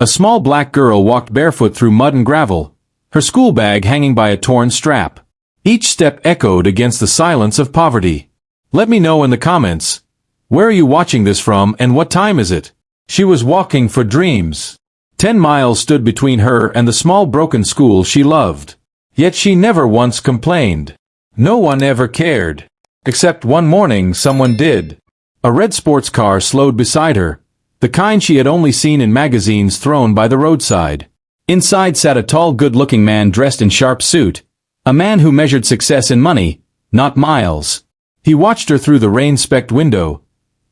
A small black girl walked barefoot through mud and gravel, her school bag hanging by a torn strap. Each step echoed against the silence of poverty. Let me know in the comments, where are you watching this from and what time is it? She was walking for dreams. 10 miles stood between her and the small broken school she loved. Yet she never once complained. No one ever cared. Except one morning someone did. A red sports car slowed beside her, the kind she had only seen in magazines thrown by the roadside. Inside sat a tall, good-looking man dressed in sharp suit, a man who measured success in money, not miles. He watched her through the rain-specked window,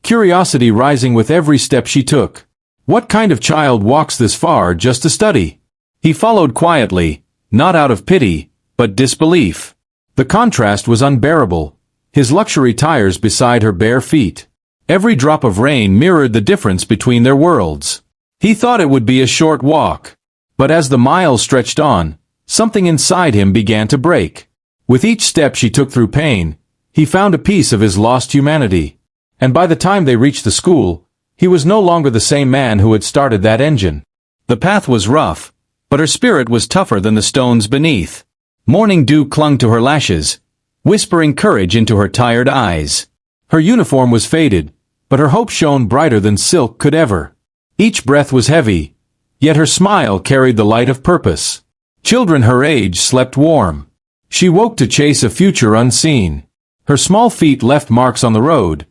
curiosity rising with every step she took. What kind of child walks this far just to study? He followed quietly, not out of pity, but disbelief. The contrast was unbearable, his luxury tires beside her bare feet. Every drop of rain mirrored the difference between their worlds. He thought it would be a short walk. But as the miles stretched on, something inside him began to break. With each step she took through pain, he found a piece of his lost humanity. And by the time they reached the school, he was no longer the same man who had started that engine. The path was rough, but her spirit was tougher than the stones beneath. Morning dew clung to her lashes, whispering courage into her tired eyes. Her uniform was faded, but her hope shone brighter than silk could ever. Each breath was heavy, yet her smile carried the light of purpose. Children her age slept warm. She woke to chase a future unseen. Her small feet left marks on the road,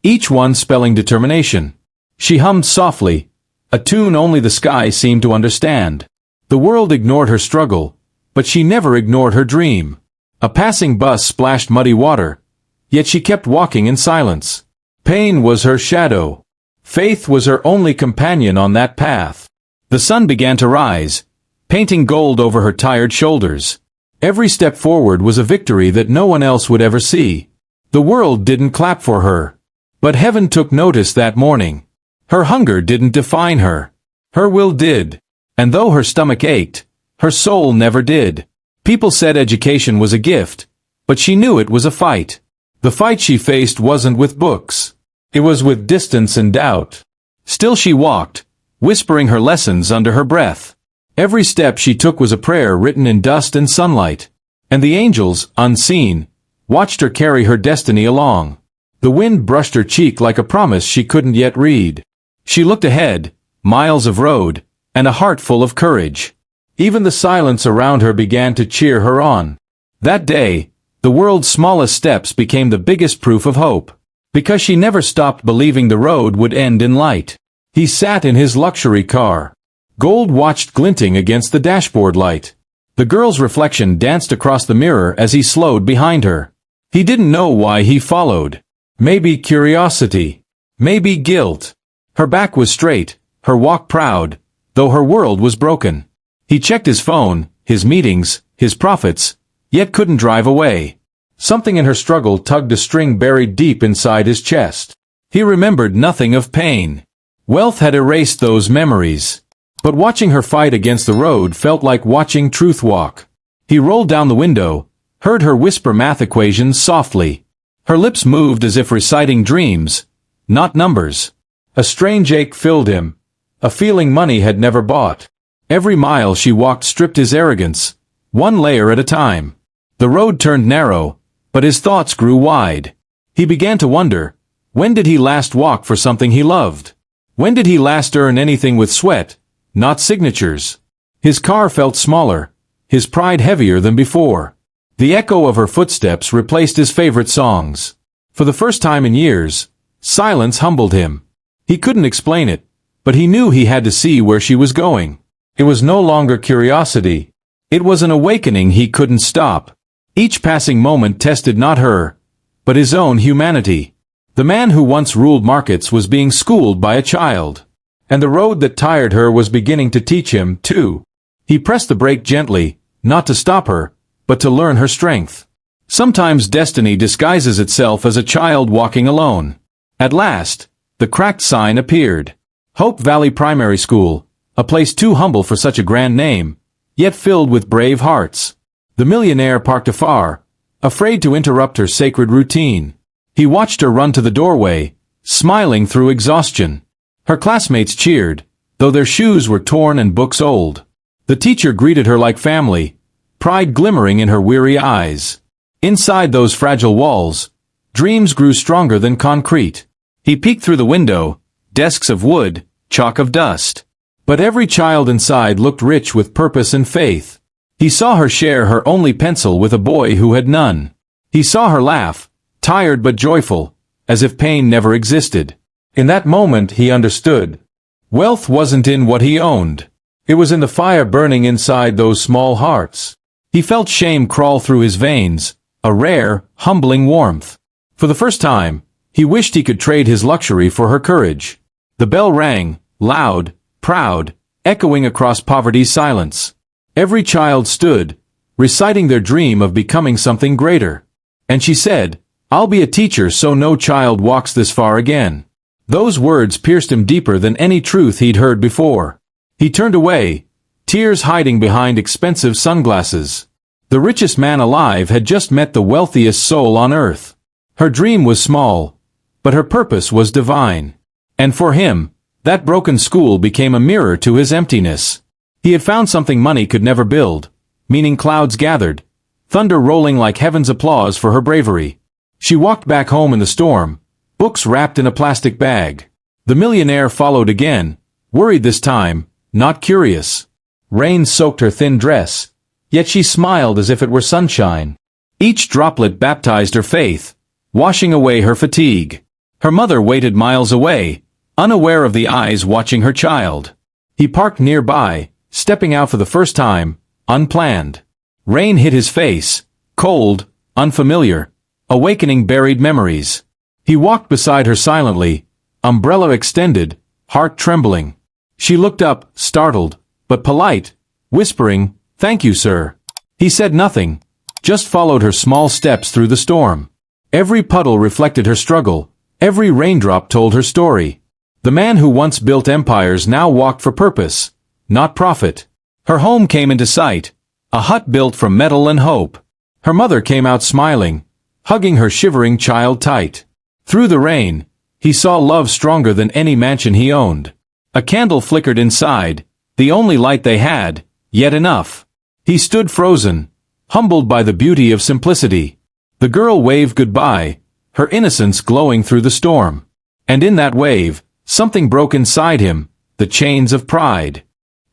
each one spelling determination. She hummed softly, a tune only the sky seemed to understand. The world ignored her struggle, but she never ignored her dream. A passing bus splashed muddy water, yet she kept walking in silence. Pain was her shadow. Faith was her only companion on that path. The sun began to rise, painting gold over her tired shoulders. Every step forward was a victory that no one else would ever see. The world didn't clap for her. But heaven took notice that morning. Her hunger didn't define her. Her will did. And though her stomach ached, her soul never did. People said education was a gift, but she knew it was a fight. The fight she faced wasn't with books. It was with distance and doubt. Still she walked, whispering her lessons under her breath. Every step she took was a prayer written in dust and sunlight. And the angels, unseen, watched her carry her destiny along. The wind brushed her cheek like a promise she couldn't yet read. She looked ahead, miles of road, and a heart full of courage. Even the silence around her began to cheer her on. That day, the world's smallest steps became the biggest proof of hope. Because she never stopped believing the road would end in light. He sat in his luxury car. Gold watched glinting against the dashboard light. The girl's reflection danced across the mirror as he slowed behind her. He didn't know why he followed. Maybe curiosity. Maybe guilt. Her back was straight, her walk proud, though her world was broken. He checked his phone, his meetings, his profits, yet couldn't drive away. Something in her struggle tugged a string buried deep inside his chest. He remembered nothing of pain. Wealth had erased those memories. But watching her fight against the road felt like watching truth walk. He rolled down the window, heard her whisper math equations softly. Her lips moved as if reciting dreams, not numbers. A strange ache filled him, a feeling money had never bought. Every mile she walked stripped his arrogance, one layer at a time. The road turned narrow, but his thoughts grew wide. He began to wonder, when did he last walk for something he loved? When did he last earn anything with sweat, not signatures? His car felt smaller, his pride heavier than before. The echo of her footsteps replaced his favorite songs. For the first time in years, silence humbled him. He couldn't explain it, but he knew he had to see where she was going. It was no longer curiosity. It was an awakening he couldn't stop. Each passing moment tested not her, but his own humanity. The man who once ruled markets was being schooled by a child. And the road that tired her was beginning to teach him, too. He pressed the brake gently, not to stop her, but to learn her strength. Sometimes destiny disguises itself as a child walking alone. At last, the cracked sign appeared. Hope Valley Primary School, a place too humble for such a grand name, yet filled with brave hearts. The millionaire parked afar, afraid to interrupt her sacred routine. He watched her run to the doorway, smiling through exhaustion. Her classmates cheered, though their shoes were torn and books old. The teacher greeted her like family, pride glimmering in her weary eyes. Inside those fragile walls, dreams grew stronger than concrete. He peeked through the window, desks of wood, chalk of dust. But every child inside looked rich with purpose and faith. He saw her share her only pencil with a boy who had none. He saw her laugh, tired but joyful, as if pain never existed. In that moment he understood. Wealth wasn't in what he owned. It was in the fire burning inside those small hearts. He felt shame crawl through his veins, a rare, humbling warmth. For the first time, he wished he could trade his luxury for her courage. The bell rang, loud, proud, echoing across poverty's silence. Every child stood, reciting their dream of becoming something greater. And she said, "I'll be a teacher so no child walks this far again." Those words pierced him deeper than any truth he'd heard before. He turned away, tears hiding behind expensive sunglasses. The richest man alive had just met the wealthiest soul on earth. Her dream was small, but her purpose was divine. And for him, that broken school became a mirror to his emptiness. He had found something money could never build, meaning clouds gathered, thunder rolling like heaven's applause for her bravery. She walked back home in the storm, books wrapped in a plastic bag. The millionaire followed again, worried this time, not curious. Rain soaked her thin dress, yet she smiled as if it were sunshine. Each droplet baptized her faith, washing away her fatigue. Her mother waited miles away, unaware of the eyes watching her child. He parked nearby, stepping out for the first time, unplanned. Rain hit his face, cold, unfamiliar, awakening buried memories. He walked beside her silently, umbrella extended, heart trembling. She looked up, startled, but polite, whispering, "Thank you, sir." He said nothing, just followed her small steps through the storm. Every puddle reflected her struggle, every raindrop told her story. The man who once built empires now walked for purpose, not profit. Her home came into sight, a hut built from metal and hope. Her mother came out smiling, hugging her shivering child tight. Through the rain, he saw love stronger than any mansion he owned. A candle flickered inside, the only light they had, yet enough. He stood frozen, humbled by the beauty of simplicity. The girl waved goodbye, her innocence glowing through the storm. And in that wave, something broke inside him, the chains of pride.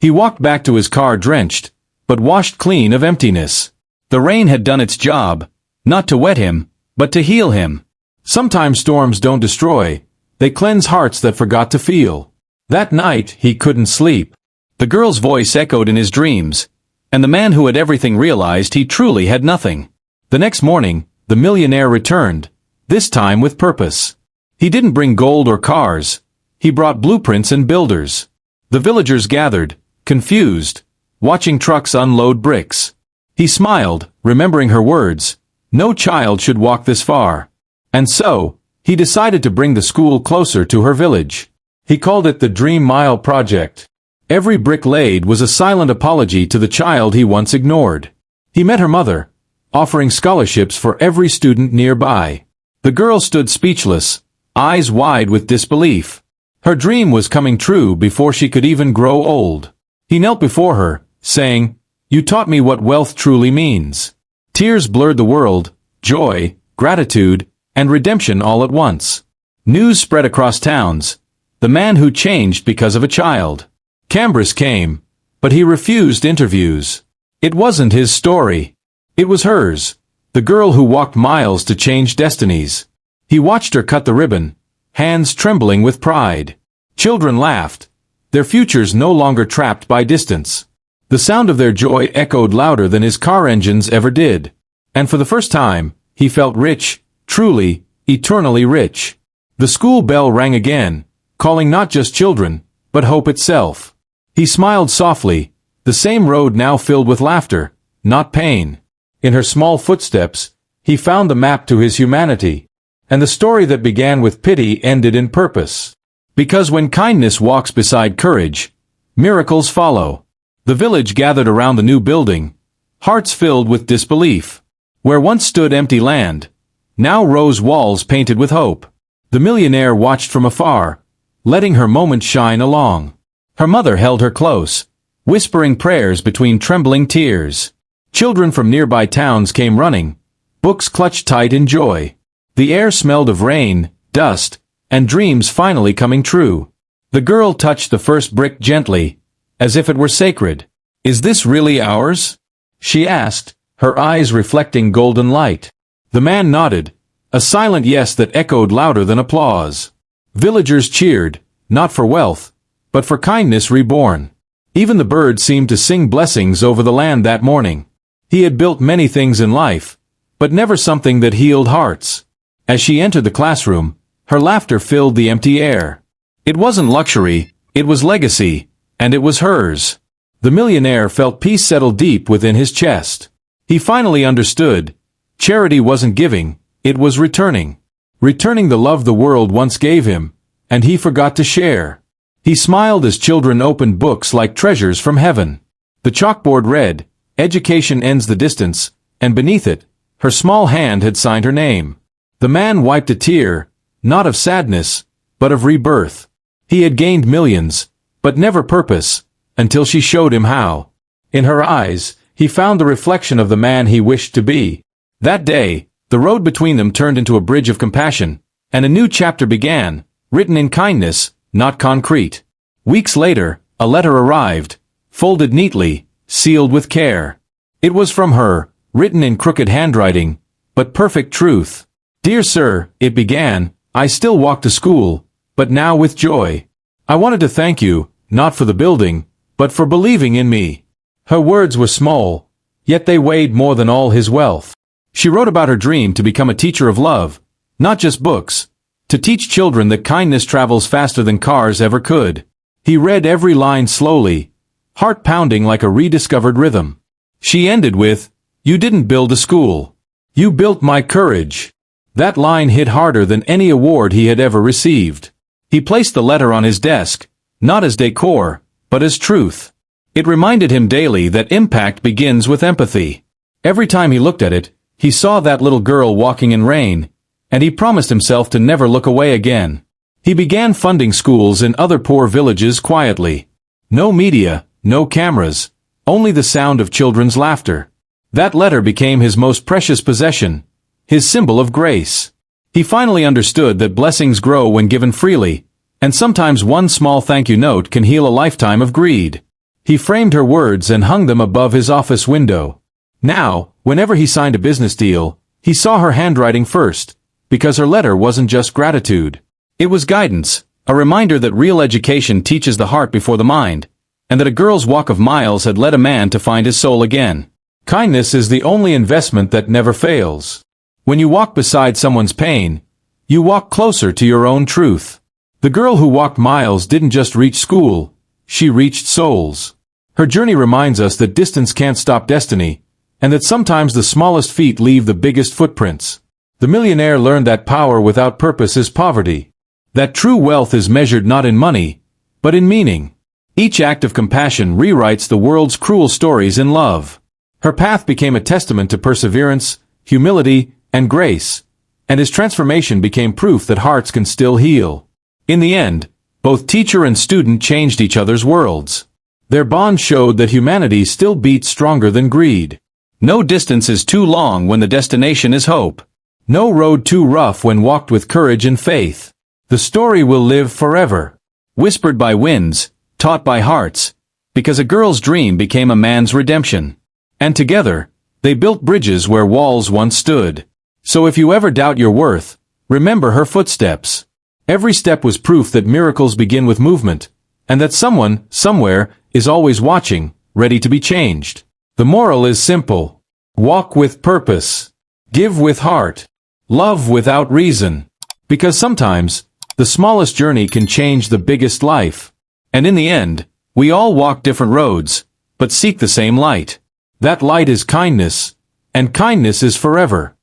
He walked back to his car drenched, but washed clean of emptiness. The rain had done its job, not to wet him, but to heal him. Sometimes storms don't destroy, they cleanse hearts that forgot to feel. That night, he couldn't sleep. The girl's voice echoed in his dreams, and the man who had everything realized he truly had nothing. The next morning, the millionaire returned, this time with purpose. He didn't bring gold or cars, he brought blueprints and builders. The villagers gathered, confused, watching trucks unload bricks. He smiled, remembering her words, "No child should walk this far." And so, he decided to bring the school closer to her village. He called it the Dream Mile Project. Every brick laid was a silent apology to the child he once ignored. He met her mother, offering scholarships for every student nearby. The girl stood speechless, eyes wide with disbelief. Her dream was coming true before she could even grow old. He knelt before her, saying, "You taught me what wealth truly means." Tears blurred the world, joy, gratitude, and redemption all at once. News spread across towns. The man who changed because of a child. Cambris came, but he refused interviews. It wasn't his story. It was hers, the girl who walked miles to change destinies. He watched her cut the ribbon, hands trembling with pride. Children laughed, their futures no longer trapped by distance. The sound of their joy echoed louder than his car engines ever did. And for the first time, he felt rich, truly, eternally rich. The school bell rang again, calling not just children, but hope itself. He smiled softly, the same road now filled with laughter, not pain. In her small footsteps, he found the map to his humanity. And the story that began with pity ended in purpose. Because when kindness walks beside courage, miracles follow. The village gathered around the new building, hearts filled with disbelief. Where once stood empty land, now rose walls painted with hope. The millionaire watched from afar, letting her moment shine along. Her mother held her close, whispering prayers between trembling tears. Children from nearby towns came running, books clutched tight in joy. The air smelled of rain, dust, and dreams finally coming true. The girl touched the first brick gently, as if it were sacred. "Is this really ours?" she asked, her eyes reflecting golden light. The man nodded, a silent yes that echoed louder than applause. Villagers cheered, not for wealth, but for kindness reborn. Even the birds seemed to sing blessings over the land that morning. He had built many things in life, but never something that healed hearts. As she entered the classroom, her laughter filled the empty air. It wasn't luxury, it was legacy, and it was hers. The millionaire felt peace settle deep within his chest. He finally understood. Charity wasn't giving, it was returning. Returning the love the world once gave him, and he forgot to share. He smiled as children opened books like treasures from heaven. The chalkboard read, "Education ends the distance," and beneath it, her small hand had signed her name. The man wiped a tear, not of sadness, but of rebirth. He had gained millions, but never purpose, until she showed him how. In her eyes, he found the reflection of the man he wished to be. That day, the road between them turned into a bridge of compassion, and a new chapter began, written in kindness, not concrete. Weeks later, a letter arrived, folded neatly, sealed with care. It was from her, written in crooked handwriting, but perfect truth. "Dear sir," it began, "I still walk to school, but now with joy. I wanted to thank you, not for the building, but for believing in me." Her words were small, yet they weighed more than all his wealth. She wrote about her dream to become a teacher of love, not just books, to teach children that kindness travels faster than cars ever could. He read every line slowly, heart pounding like a rediscovered rhythm. She ended with, "You didn't build a school. You built my courage." That line hit harder than any award he had ever received. He placed the letter on his desk, not as decor, but as truth. It reminded him daily that impact begins with empathy. Every time he looked at it, he saw that little girl walking in rain, and he promised himself to never look away again. He began funding schools in other poor villages quietly. No media, no cameras, only the sound of children's laughter. That letter became his most precious possession, his symbol of grace. He finally understood that blessings grow when given freely, and sometimes one small thank you note can heal a lifetime of greed. He framed her words and hung them above his office window. Now, whenever he signed a business deal, he saw her handwriting first, because her letter wasn't just gratitude. It was guidance, a reminder that real education teaches the heart before the mind, and that a girl's walk of miles had led a man to find his soul again. Kindness is the only investment that never fails. When you walk beside someone's pain, you walk closer to your own truth. The girl who walked miles didn't just reach school, she reached souls. Her journey reminds us that distance can't stop destiny, and that sometimes the smallest feet leave the biggest footprints. The millionaire learned that power without purpose is poverty. That true wealth is measured not in money, but in meaning. Each act of compassion rewrites the world's cruel stories in love. Her path became a testament to perseverance, humility, and grace, and his transformation became proof that hearts can still heal. In the end, both teacher and student changed each other's worlds. Their bond showed that humanity still beats stronger than greed. No distance is too long when the destination is hope. No road too rough when walked with courage and faith. The story will live forever. Whispered by winds, taught by hearts, because a girl's dream became a man's redemption. And together, they built bridges where walls once stood. So if you ever doubt your worth, remember her footsteps. Every step was proof that miracles begin with movement, and that someone, somewhere, is always watching, ready to be changed. The moral is simple. Walk with purpose. Give with heart. Love without reason. Because sometimes, the smallest journey can change the biggest life. And in the end, we all walk different roads, but seek the same light. That light is kindness, and kindness is forever.